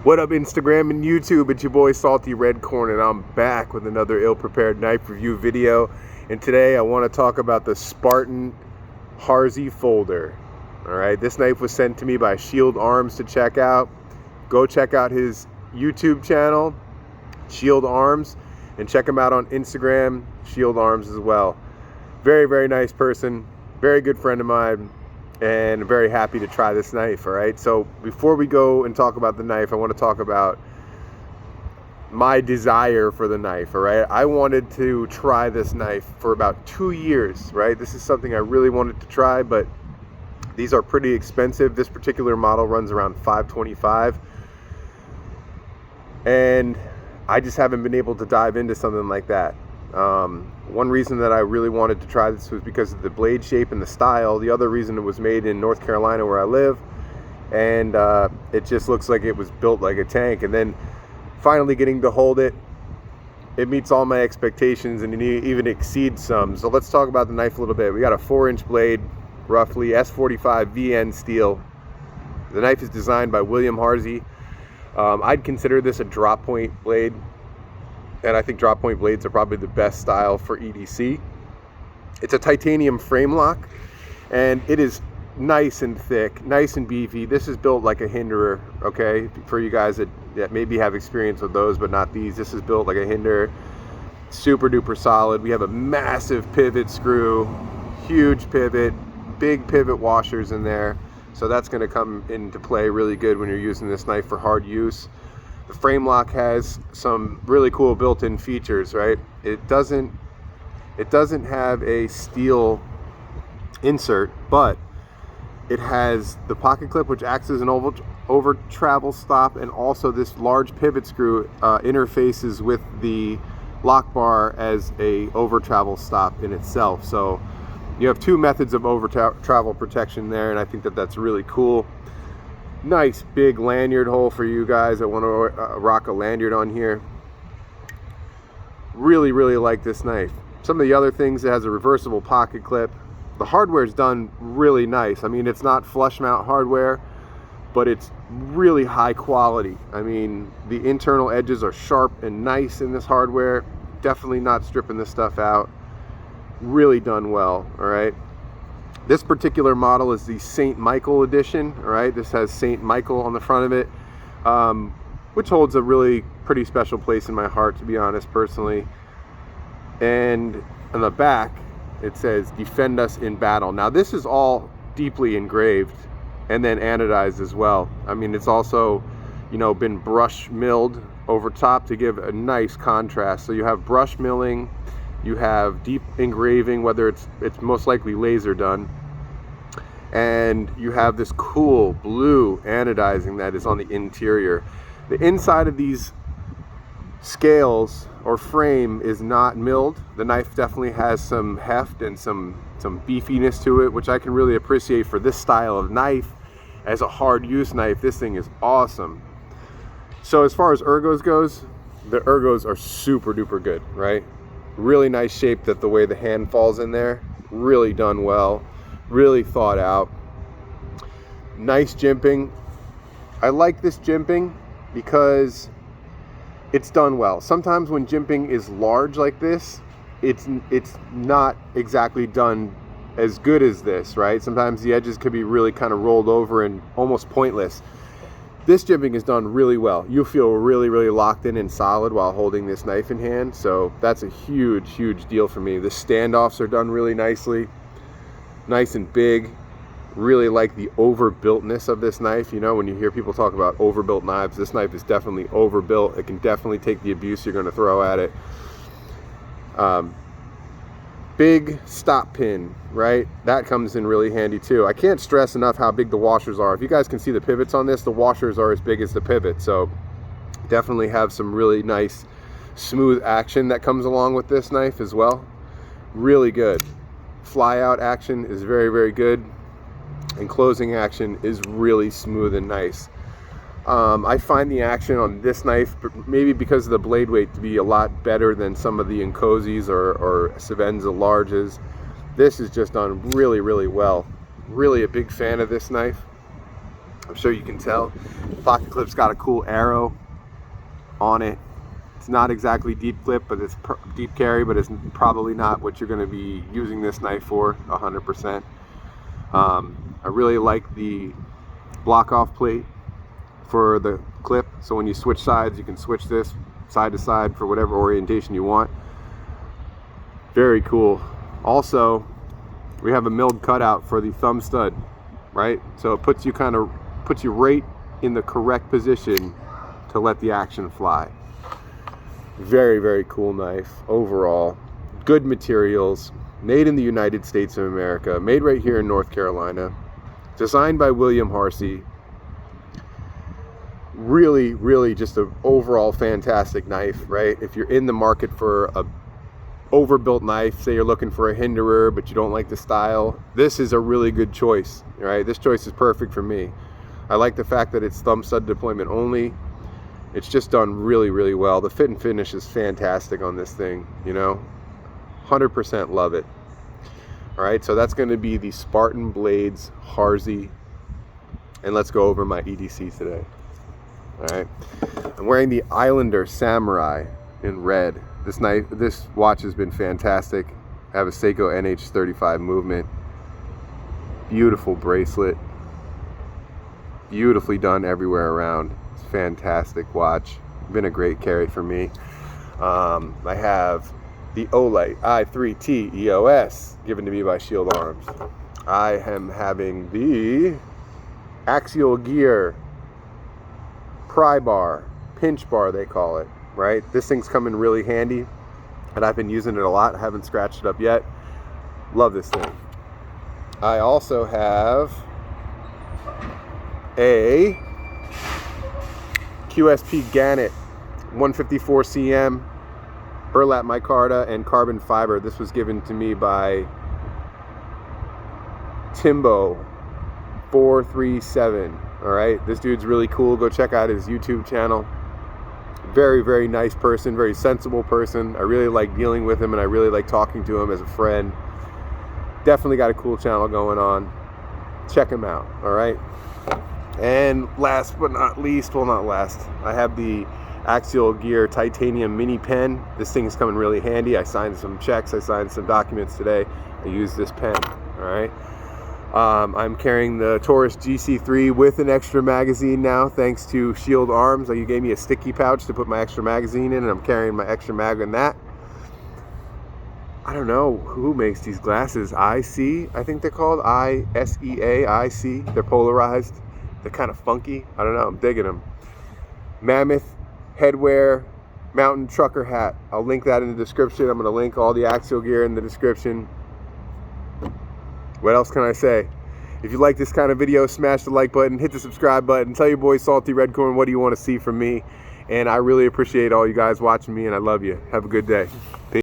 What up, Instagram and YouTube? It's your boy Salty Redcorn, and I'm back with another ill-prepared knife review video. And today I want to talk about the Spartan Harsey folder. Alright, this knife was sent to me by Shield Arms to check out. Go check out his YouTube channel, Shield Arms, and check him out on Instagram, Shield Arms as well. Very, very nice person, very good friend of mine, and I'm very happy to try this knife. All right, so before we go and talk about the knife, I want to talk about my desire for the knife. All right, I wanted to try this knife for about 2 years. Right, this is something I really wanted to try, but these are pretty expensive. This particular model runs around $525, and I just haven't been able to dive into something like that. One reason that I really wanted to try this was because of the blade shape and the style. The other reason, it was made in North Carolina where I live, and it just looks like it was built like a tank. And then finally getting to hold it, it meets all my expectations and it even exceeds some. So let's talk about the knife a little bit. We got a 4-inch blade, roughly S45 VN steel. The knife is designed by William Harsey. I'd consider this a drop point blade, and I think drop point blades are probably the best style for EDC. It's a titanium frame lock, and it is nice and thick, nice and beefy. This is built like a hinderer, okay? For you guys that maybe have experience with those, but not these. This is built like a hinderer. Super duper solid. We have a massive pivot screw, huge pivot, big pivot washers in there. So that's gonna come into play really good when you're using this knife for hard use. The frame lock has some really cool built-in features, right? It doesn't have a steel insert, but it has the pocket clip, which acts as an over travel stop, and also this large pivot screw interfaces with the lock bar as a over travel stop in itself. So you have two methods of over travel protection there, and I think that that's really cool. Nice big lanyard hole for you guys that want to rock a lanyard on here. Really, really like this knife. Some of the other things, it has a reversible pocket clip. The hardware is done really nice. I mean, it's not flush mount hardware, but it's really high quality. I mean, the internal edges are sharp and nice in this hardware. Definitely not stripping this stuff out. Really done well. All right. This particular model is the St. Michael edition. All right, this has St. Michael on the front of it, which holds a really pretty special place in my heart, to be honest, personally. And on the back, it says "Defend us in battle." Now, this is all deeply engraved and then anodized as well. I mean, it's also, you know, been brush milled over top to give a nice contrast. So you have brush milling. You have deep engraving, whether it's most likely laser done, and you have this cool blue anodizing that is on the interior. The inside of these scales or frame is not milled. The knife definitely has some heft and some beefiness to it, which I can really appreciate for this style of knife. As a hard use knife, this thing is awesome. So as far as ergos goes, the ergos are super duper good, right? Really nice shape, that the way the hand falls in there, really done well, really thought out. Nice jimping. I like this jimping because it's done well. Sometimes when jimping is large like this, it's not exactly done as good as this, right? Sometimes the edges could be really kind of rolled over and almost pointless. This jimping is done really well. You feel really, really locked in and solid while holding this knife in hand. So that's a huge, huge deal for me. The standoffs are done really nicely, nice and big. Really like the overbuiltness of this knife. You know, when you hear people talk about overbuilt knives, this knife is definitely overbuilt. It can definitely take the abuse you're going to throw at it. Big stop pin, right? That comes in really handy too. I can't stress enough how big the washers are. If you guys can see the pivots on this, the washers are as big as the pivot. So definitely have some really nice smooth action that comes along with this knife as well. Really good. Fly out action is very, very good. And closing action is really smooth and nice. I find the action on this knife, maybe because of the blade weight, to be a lot better than some of the Inkozis or Sevenza larges. This is just done really, really well. Really a big fan of this knife. I'm sure you can tell. The pocket clip's got a cool arrow on it. It's not exactly deep clip, but it's deep carry, but it's probably not what you're going to be using this knife for 100%. I really like the block off plate for the clip, so when you switch sides, you can switch this side to side for whatever orientation you want. Very cool. Also, we have a milled cutout for the thumb stud, right? So it puts you right in the correct position to let the action fly. Very, very cool knife overall. Good materials, made in the United States of America, made right here in North Carolina, designed by William Harsey. Really, really just an overall fantastic knife, right? If you're in the market for a overbuilt knife, say you're looking for a hinderer but you don't like the style, this is a really good choice, right? This choice is perfect for me. I like the fact that it's thumb stud deployment only. It's just done really, really well. The fit and finish is fantastic on this thing, you know, 100% love it. All right, so that's going to be the Spartan Blades Harsey, and let's go over my EDC today. All right, I'm wearing the Islander Samurai in red. This watch has been fantastic. I have a Seiko NH35 movement. Beautiful bracelet. Beautifully done everywhere around. It's a fantastic watch. Been a great carry for me. I have the Olight i3T EOS given to me by Shield Arms. I am having the Axial Gear pry bar, pinch bar they call it, right? This thing's come in really handy and I've been using it a lot. I haven't scratched it up yet. Love this thing. I also have a QSP Gannett 154 cm burlap micarta and carbon fiber. This was given to me by Timbo 437. All right, this dude's really cool. Go check out his YouTube channel. Very, very nice person, very sensible person. I really like dealing with him and I really like talking to him as a friend. Definitely got a cool channel going on. Check him out, all right? And last but not least, well, not last, I have the Axial Gear titanium mini pen. This thing is coming really handy. I signed some checks, I signed some documents today. I use this pen, all right? I'm carrying the Taurus GC3 with an extra magazine now, thanks to Shield Arms. You gave me a sticky pouch to put my extra magazine in, and I'm carrying my extra mag in that. I don't know who makes these glasses. IC, I think they're called. ISEA, IC. They're polarized. They're kind of funky. I don't know. I'm digging them. Mammoth headwear mountain trucker hat. I'll link that in the description. I'm going to link all the Axial gear in the description. What else can I say? If you like this kind of video, smash the like button, hit the subscribe button, tell your boy Salty Redcorn what do you want to see from me. And I really appreciate all you guys watching me, and I love you. Have a good day. Peace.